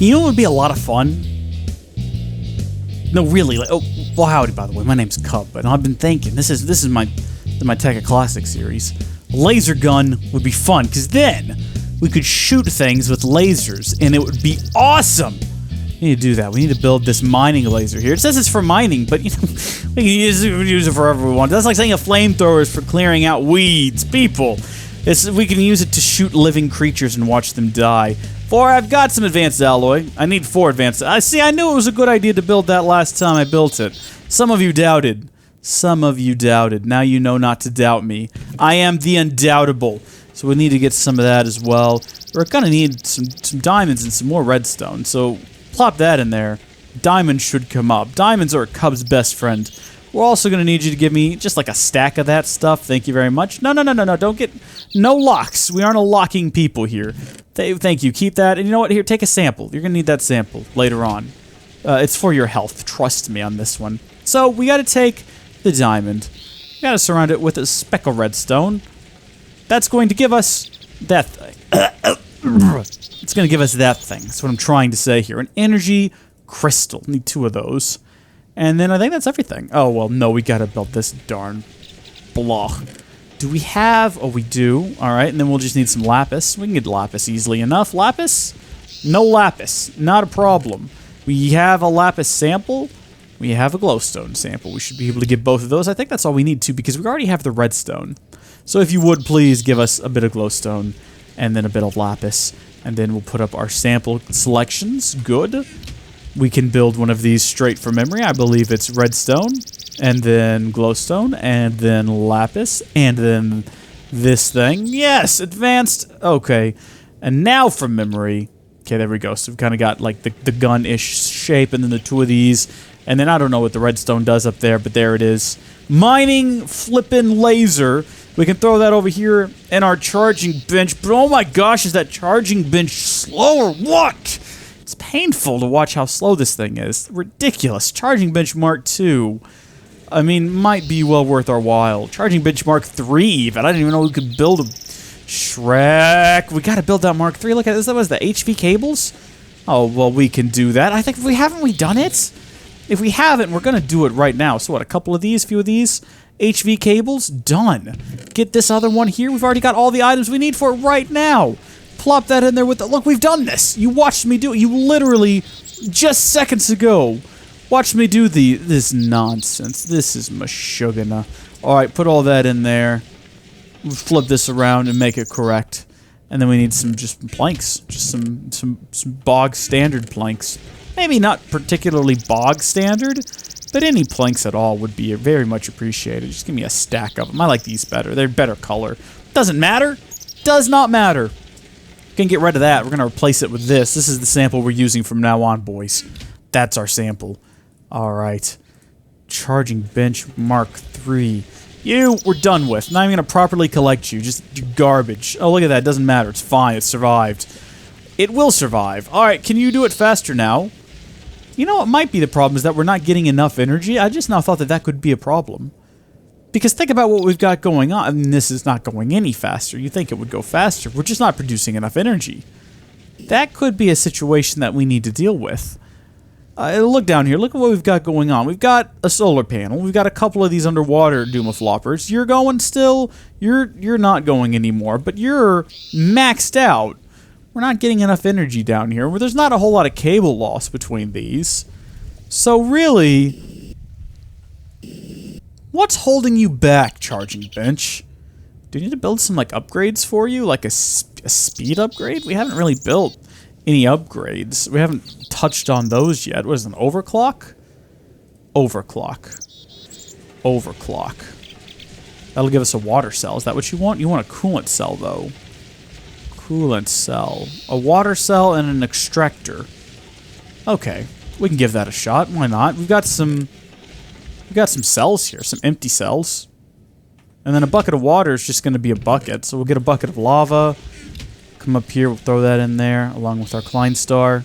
You know what would be a lot of fun? No, really, like, oh, well, howdy, by the way, my name's Cub, and I've been thinking, this is my Tekkit Classic series. Laser gun would be fun, because then we could shoot things with lasers, and it would be awesome! We need to do that. We need to build this mining laser here. It says it's for mining, but, you know, we can use it for whatever we want. That's like saying a flamethrower is for clearing out weeds. People, we can use it to shoot living creatures and watch them die. I've got some advanced alloy. I need 4 advanced. I knew it was a good idea to build that last time I built it. Some of you doubted. Some of you doubted. Now you know not to doubt me. I am the undoubtable. So we need to get some of that as well. We're gonna need some diamonds and some more redstone. So plop that in there. Diamonds should come up. Diamonds are Cub's best friend. We're also gonna need you to give me just like a stack of that stuff. Thank you very much. No, don't get... No locks. We aren't a locking people here. Thank you. Keep that. And you know what? Here, take a sample. You're gonna need that sample later on. It's for your health. Trust me on this one. So, we gotta take the diamond. We gotta surround it with a speck of redstone. That's going to give us that thing. It's gonna give us that thing. That's what I'm trying to say here. An energy crystal. Need 2 of those. And then I think that's everything. Oh, well, no, we gotta build this darn block. Do we have... Oh, we do. Alright, and then we'll just need some lapis. We can get lapis easily enough. Lapis? No lapis. Not a problem. We have a lapis sample. We have a glowstone sample. We should be able to get both of those. I think that's all we need to, because we already have the redstone. So if you would, please give us a bit of glowstone and then a bit of lapis. And then we'll put up our sample selections. Good. We can build one of these straight from memory. I believe it's redstone, and then glowstone, and then lapis, and then this thing. Yes, advanced. Okay, and now from memory. Okay, there we go. So we've kind of got like the gun-ish shape, and then the 2 of these, and then I don't know what the redstone does up there, but there it is. Mining flippin' laser. We can throw that over here in our charging bench, but oh my gosh, is that charging bench slow or what? It's painful to watch how slow this thing is. Ridiculous. Charging bench Mark 2. I mean, might be well worth our while. Charging bench Mark 3 even. I didn't even know we could build a... Shrek. We gotta build that Mark 3. Look at this. That was the HV cables? Oh, well, we can do that. I think if we haven't we done it? If we haven't, we're gonna do it right now. So what, a couple of these, few of these? HV cables? Done. Get this other one here. We've already got all the items we need for it right now. Plop that in there with the... Look, we've done this. You watched me do it. You literally, just seconds ago, watched me do this nonsense. This is mashugana. Alright, put all that in there. We'll flip this around and make it correct. And then we need some just planks. Just some bog standard planks. Maybe not particularly bog standard, but any planks at all would be very much appreciated. Just give me a stack of them. I like these better. They're better color. Doesn't matter. Does not matter. Gonna get rid of that. We're gonna replace it with this. This is the sample we're using from now on, boys. That's our sample. Alright. Charging bench Mark 3. You, we're done with. Not even gonna properly collect you. Just garbage. Oh, look at that. It doesn't matter. It's fine. It survived. It will survive. Alright, can you do it faster now? You know what might be the problem is that we're not getting enough energy. I just now thought that that could be a problem. Because think about what we've got going on. I mean, this is not going any faster. You think it would go faster. We're just not producing enough energy. That could be a situation that we need to deal with. Look down here. Look at what we've got going on. We've got a solar panel. We've got a couple of these underwater Doomafloppers. You're going still. You're not going anymore, but you're maxed out. We're not getting enough energy down here. There's not a whole lot of cable loss between these. So really... What's holding you back, charging bench? Do you need to build some, like, upgrades for you? Like a speed upgrade? We haven't really built any upgrades. We haven't touched on those yet. What is it, an overclock? Overclock. Overclock. That'll give us a water cell. Is that what you want? You want a coolant cell, though. Coolant cell. A water cell and an extractor. Okay. We can give that a shot. Why not? We've got some cells here, some empty cells. And then a bucket of water is just going to be a bucket. So we'll get a bucket of lava. Come up here, we'll throw that in there, along with our Klein star.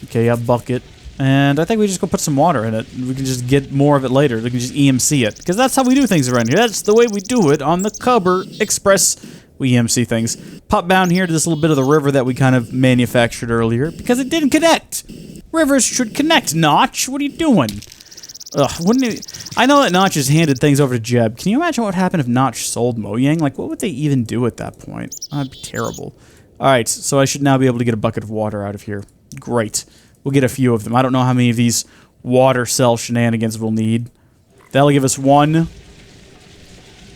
Okay, a bucket. And I think we just go put some water in it. We can just get more of it later. We can just EMC it. Because that's how we do things around here. That's the way we do it on the Cubber Express. we EMC things. Pop down here to this little bit of the river that we kind of manufactured earlier because it didn't connect. Rivers should connect, Notch. What are you doing? Ugh, wouldn't it? I know that Notch has handed things over to Jeb. Can you imagine what would happen if Notch sold Mojang? Like, what would they even do at that point? That'd be terrible. Alright, so I should now be able to get a bucket of water out of here. Great. We'll get a few of them. I don't know how many of these water cell shenanigans we'll need. That'll give us 1,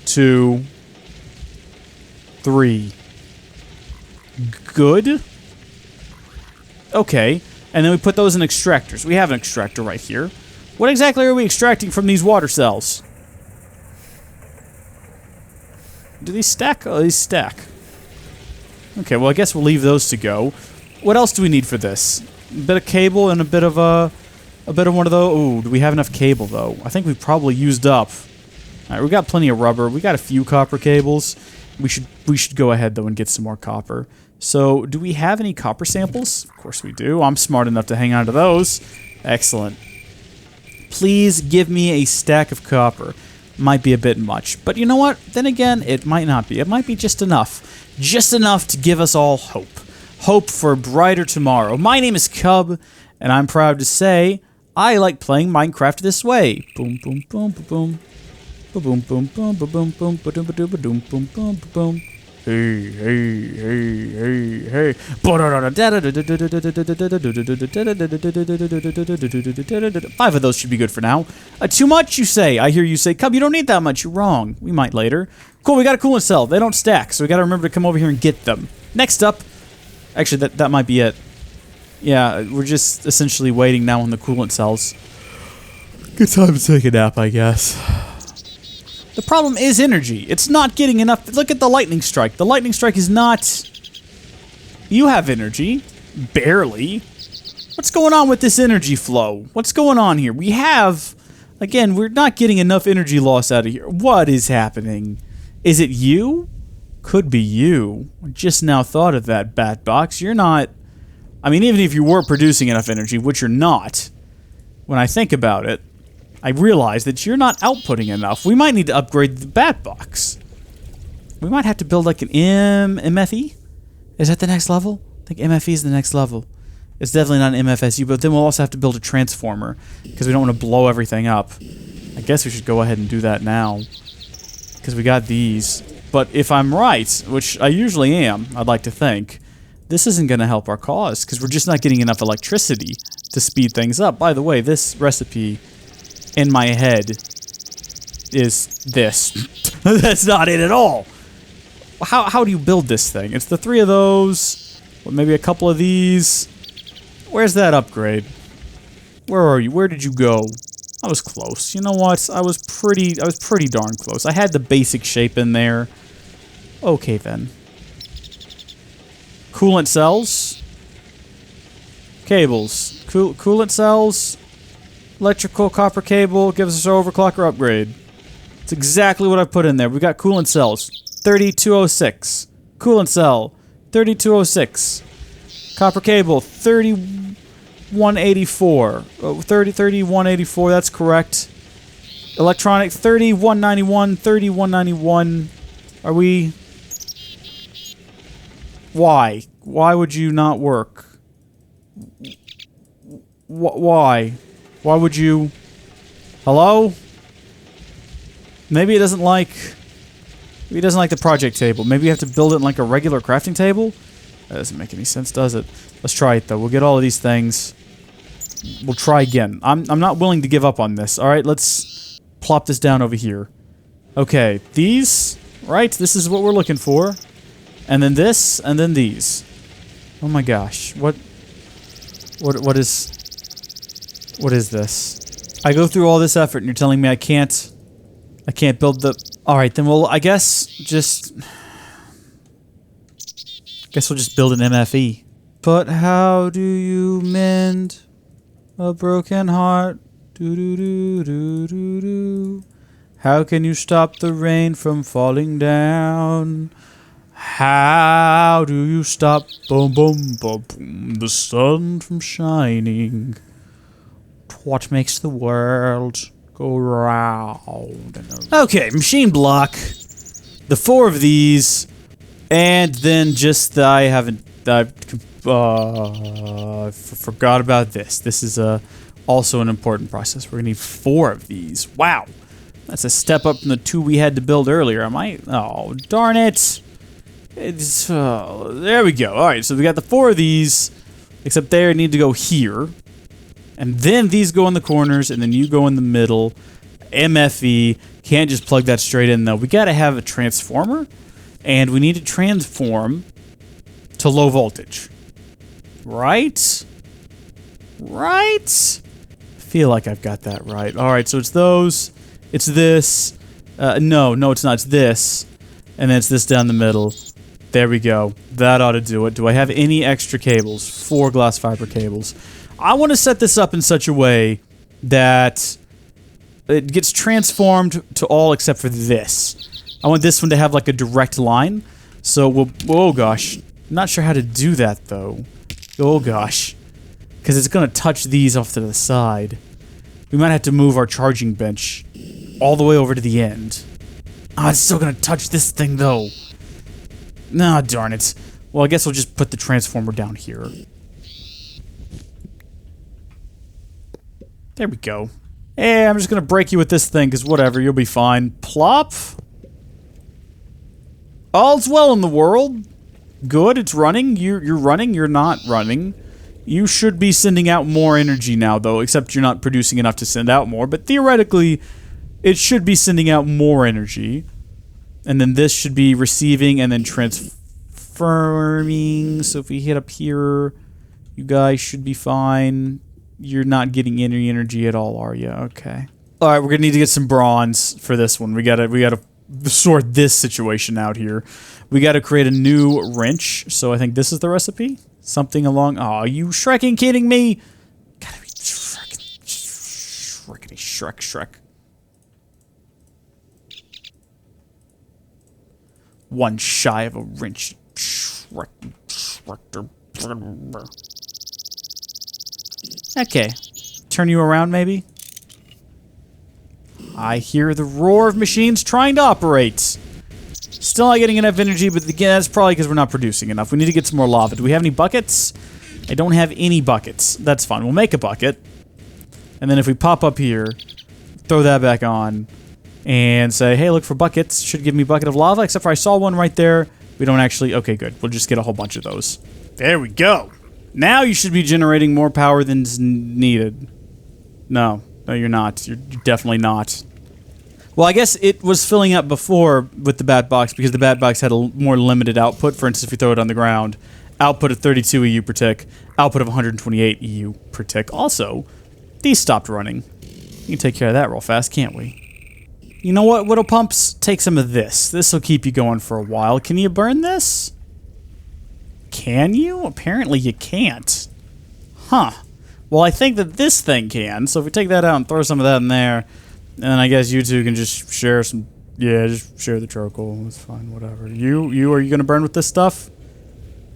2, 3. Good. Okay. And then we put those in extractors. We have an extractor right here. What exactly are we extracting from these water cells? Do these stack? Oh, these stack. Okay, well, I guess we'll leave those to go. What else do we need for this? A bit of cable and a bit of one of those. Ooh, do we have enough cable, though? I think we've probably used up. Alright, we got plenty of rubber. We got a few copper cables. We should go ahead, though, and get some more copper. So, do we have any copper samples? Of course we do. I'm smart enough to hang on to those. Excellent. Please give me a stack of copper. Might be a bit much. But you know what? Then again, it might not be. It might be just enough. Just enough to give us all hope. Hope for a brighter tomorrow. My name is Cub, and I'm proud to say I like playing Minecraft this way. Boom, boom, boom, boom, boom. Boom, boom, boom, boom, boom, boom, boom, boom, boom, boom, boom, boom. Hey, hey, hey, hey, hey. 5 of those should be good for now. Too much, you say? I hear you say, Cub, you don't need that much. You're wrong. We might later. Cool, we got a coolant cell. They don't stack, so we gotta remember to come over here and get them. Next up, actually, that might be it. Yeah, we're just essentially waiting now on the coolant cells. Good time to take a nap, I guess. The problem is energy. It's not getting enough. Look at the lightning strike. The lightning strike is not... You have energy. Barely. What's going on with this energy flow? What's going on here? We have... Again, we're not getting enough energy loss out of here. What is happening? Is it you? Could be you. Just now thought of that, Batbox. You're not... I mean, even if you were producing enough energy, which you're not, when I think about it, I realize that you're not outputting enough. We might need to upgrade the bat box. We might have to build like an MFE? Is that the next level? I think MFE is the next level. It's definitely not an MFSU, but then we'll also have to build a transformer because we don't want to blow everything up. I guess we should go ahead and do that now because we got these. But if I'm right, which I usually am, I'd like to think, this isn't going to help our cause because we're just not getting enough electricity to speed things up. By the way, this recipe... in my head is this. That's not it at all. How do you build this thing? It's the 3 of those, or maybe a couple of these. Where's that upgrade? Where are you? Where did you go? I was close. You know what? I was pretty darn close. I had the basic shape in there. Okay then. Coolant cells. Cables. Coolant cells. Electrical copper cable gives us our overclocker upgrade. It's exactly what I put in there. We got coolant cells. 3206. Coolant cell. 3206. Copper cable. 3184. 3184, that's correct. Electronic 3191. 3191. Are we... Why? Why would you not work? Why? Why would you... Hello? Maybe it doesn't like... Maybe it doesn't like the project table. Maybe you have to build it in like a regular crafting table? That doesn't make any sense, does it? Let's try it, though. We'll get all of these things. We'll try again. I'm not willing to give up on this. Alright, let's plop this down over here. Okay, these... Right, this is what we're looking for. And then this, and then these. Oh my gosh. What is this? I go through all this effort and you're telling me I can't build the... Alright, then we'll, I guess, just... Guess we'll just build an MFE. But how do you mend a broken heart? Do-do-do-do-do-do. How can you stop the rain from falling down? How do you stop boom boom boom boom the sun from shining? What makes the world go round? Okay, machine block. The 4 of these And then just, I forgot about this. This is also an important process. We're gonna need 4 of these. Wow. That's a step up from the 2 we had to build earlier. Oh, darn it. It's, there we go. Alright, so we got the 4 of these, except they need to go here. And then these go in the corners, and then you go in the middle. MFE. Can't just plug that straight in, though. We gotta have a transformer, and we need to transform to low voltage. Right? Right? I feel like I've got that right. Alright, so it's those. It's this. No, it's not. It's this. And then it's this down the middle. There we go. That ought to do it. Do I have any extra cables? 4 glass fiber cables. I want to set this up in such a way that it gets transformed to all except for this. I want this one to have like a direct line. So we'll... Oh gosh. I'm not sure how to do that though. Oh gosh. Because it's going to touch these off to the side. We might have to move our charging bench all the way over to the end. Oh, it's still going to touch this thing though. Nah, darn it. Well, I guess we'll just put the transformer down here. There we go. Hey, I'm just gonna break you with this thing, because whatever, you'll be fine. Plop. All's well in the world. Good, it's running. You're running, you're not running. You should be sending out more energy now, though, except you're not producing enough to send out more. But theoretically, it should be sending out more energy. And then this should be receiving and then transforming. So if we hit up here, you guys should be fine. You're not getting any energy at all, are you? Okay. All right, we're gonna need to get some bronze for this one. We gotta sort this situation out here. We gotta create a new wrench. So I think this is the recipe. Something along. Oh, you Shrekking kidding me? Gotta be Shrekkity Shrek. One shy of a wrench. Okay. Turn you around, maybe? I hear the roar of machines trying to operate. Still not getting enough energy, but again, that's probably because we're not producing enough. We need to get some more lava. Do we have any buckets? I don't have any buckets. That's fine. We'll make a bucket. And then if we pop up here, throw that back on, and say, hey, look for buckets. Should give me a bucket of lava, except for I saw one right there. We don't actually... Okay, good. We'll just get a whole bunch of those. There we go. Now you should be generating more power than's needed. No, you're not. You're definitely not. Well, I guess it was filling up before with the bat box because the bat box had a more limited output. For instance, if you throw it on the ground, output of 32 EU per tick, output of 128 EU per tick. Also, these stopped running. We can take care of that real fast, can't we? You know what, Widow Pumps? Take some of this. This will keep you going for a while. Can you burn this? Can you? Apparently you can't. Huh. Well, I think that this thing can, so if we take that out and throw some of that in there, and then I guess you two can just share some... Yeah, just share the charcoal. It's fine, whatever. Are you gonna burn with this stuff?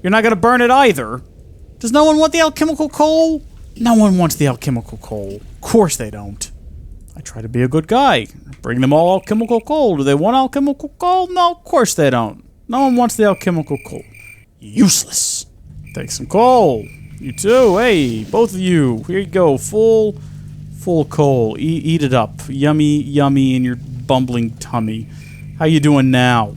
You're not gonna burn it either. Does no one want the alchemical coal? No one wants the alchemical coal. Of course they don't. I try to be a good guy. Bring them all alchemical coal. Do they want alchemical coal? No, of course they don't. No one wants the alchemical coal. Useless. Take some coal. You too. Hey, both of you. Here you go. Full coal. Eat it up. Yummy, yummy in your bumbling tummy. How you doing now?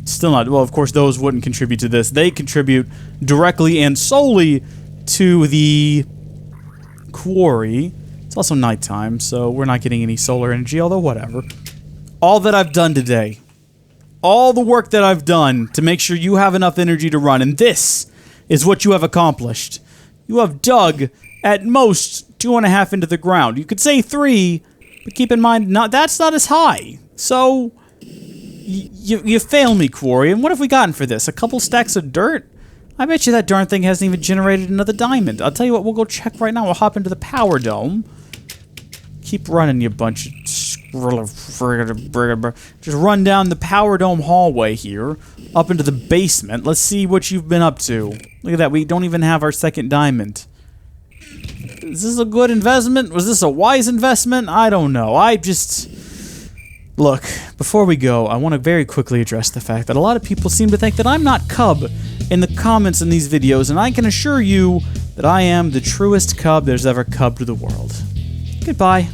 Still not. Well, of course, those wouldn't contribute to this. They contribute directly and solely to the quarry. It's also nighttime, so we're not getting any solar energy, although whatever. All that I've done today, all the work that I've done to make sure you have enough energy to run, and this is what you have accomplished. You have dug at most 2.5 into the ground. You could say 3, but keep in mind, that's not as high. So, you fail me, Quarry. And what have we gotten for this? A couple stacks of dirt? I bet you that darn thing hasn't even generated another diamond. I'll tell you what, we'll go check right now. We'll hop into the power dome. Keep running, you bunch of... Just run down the power dome hallway here, up into the basement. Let's see what you've been up to. Look at that, we don't even have our second diamond. Is this a good investment? Was this a wise investment? I don't know. Look, before we go, I want to very quickly address the fact that a lot of people seem to think that I'm not Cub in the comments in these videos, and I can assure you that I am the truest Cub there's ever cubbed the world. Goodbye.